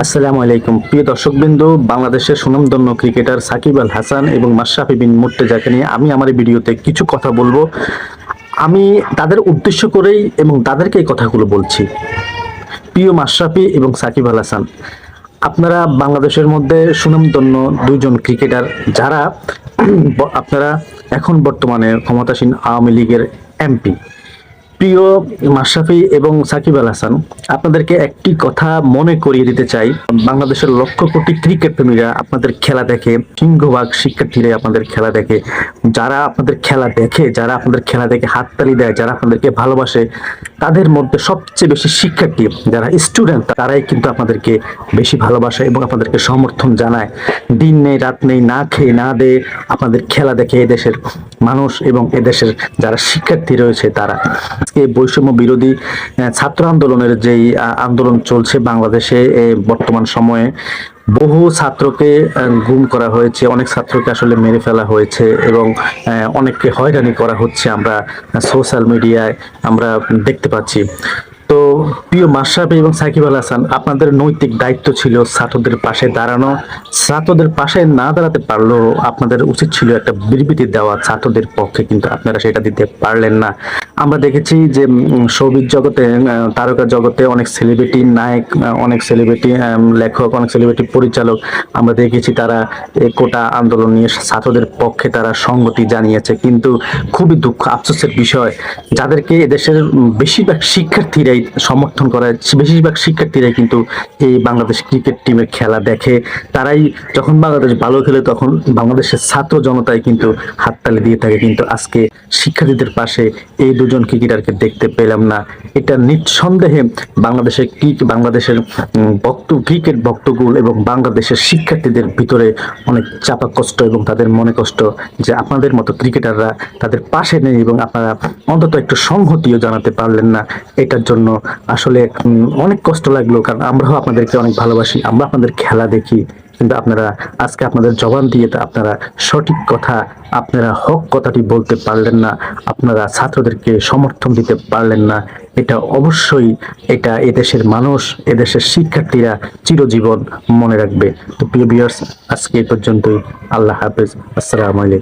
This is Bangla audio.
আসসালামু আলাইকুম প্রিয় দর্শকবৃন্দ। বাংলাদেশের সুনামধন্য ক্রিকেটার সাকিব আল হাসান এবং মাশরাফি বিন মুর্তজাকে নিয়ে আমি আমার এই ভিডিওতে কিছু কথা বলবো। আমি তাদের উদ্দেশ্য করেই এবং তাদেরকে এই কথাগুলো বলছি। প্রিয় মাশরাফি এবং সাকিব আল হাসান, আপনারা বাংলাদেশের মধ্যে সুনামধন্য দুইজন ক্রিকেটার, যারা আপনারা এখন বর্তমানে ক্ষমতাসীন আওয়ামী লীগের এমপি। প্রিয় মাশরাফি এবং সাকিব আল হাসান, আপনাদেরকে একটি কথা মনে করিয়ে দিতে চাই। বাংলাদেশের লক্ষ কোটি ক্রিকেট প্রেমীরা আপনাদের খেলা দেখে, সিংহভাগ শিক্ষার্থীরা আপনাদের খেলা দেখে। যারা আপনাদের খেলা দেখে, যারা আপনাদের খেলা দেখে হাততালি দেয়, যারা আপনাদেরকে ভালোবাসে, তাদের মধ্যে সবচেয়ে বেশি শিক্ষার্থী যারা স্টুডেন্ট, তারাই কিন্তু আপনাদেরকে বেশি ভালোবাসে এবং আপনাদেরকে সমর্থন জানায়। দিন নেই রাত নেই, না খেয়ে না দেয়ে আপনাদের খেলা দেখে এদেশের মানুষ এবং এদেশের যারা শিক্ষার্থী রয়েছে তারা। আজকে বৈষম্য বিরোধী ছাত্র আন্দোলনের যেই আন্দোলন চলছে বাংলাদেশে বর্তমান সময়ে, বহু ছাত্রকে গুম করা হয়েছে, অনেক ছাত্রকে আসলে মেরে ফেলা হয়েছে এবং অনেককে হয়রানি করা হচ্ছে, আমরা সোশ্যাল মিডিয়ায় আমরা দেখতে পাচ্ছি। তো প্রিয় মাশরাফি এবং সাকিব আল হাসান, আপনাদের নৈতিক দায়িত্ব ছিল ছাত্রদের পাশে দাঁড়ানো। ছাত্রদের পাশে না দাঁড়াতে পারলেও আপনাদের উচিত ছিল একটা বিবৃতি দেওয়া ছাত্রদের পক্ষে, কিন্তু আপনারা সেটা দিতে পারলেন না। আমরা দেখেছি যে শোবিজ জগতে, তারকা জগতে অনেক সেলিব্রিটি নায়ক, অনেক সেলিব্রিটি লেখক, অনেক সেলিব্রিটি পরিচালক আমরা দেখেছি তারা কোটা আন্দোলন নিয়ে ছাত্রদের পক্ষে তারা সংগতি জানিয়েছে। কিন্তু খুবই দুঃখ আফসোসের বিষয়, যাদেরকে এদেশের বেশিরভাগ শিক্ষার্থীরাই সমর্থন করে, বেশিরভাগ শিক্ষার্থীরাই কিন্তু এই বাংলাদেশ ক্রিকেট টিমের খেলা দেখে। তারাই যখন বাংলাদেশ ভালো খেলে তখন বাংলাদেশের ছাত্র জনতাই কিন্তু হাততালি দিয়ে থাকে। কিন্তু আজকে শিক্ষার্থীদের পাশে এই দুজন ক্রিকেটারকে দেখতে পেলাম না। এটা নিঃসন্দেহে বাংলাদেশের বাংলাদেশের ক্রিকেট ভক্তকুল এবং বাংলাদেশের শিক্ষার্থীদের ভিতরে অনেক চাপা কষ্ট এবং তাদের মনে কষ্ট যে আপনাদের মতো ক্রিকেটাররা তাদের পাশে নেই এবং আপনারা অন্তত একটু সংহতিও জানাতে পারলেন না। এটার জন্য আসলে অনেক কষ্ট লাগলো, কারণ আমরাও আপনাদেরকে অনেক ভালোবাসি, আমরা আপনাদের খেলা দেখি। কিন্তু আপনারা আজকে আপনাদের জবান দিয়ে আপনারা সঠিক কথা, আপনারা হক কথাটি বলতে পারলেন না, আপনারা ছাত্রদেরকে সমর্থন দিতে পারলেন না। এটা অবশ্যই এটা এদেশের মানুষ, এদেশের শিক্ষার্থীরা চিরজীবন মনে রাখবে। তো প্রিয় ভিউয়ার্স, আজকে এই পর্যন্তই। আল্লাহ হাফেজ, আসসালামু আলাইকুম।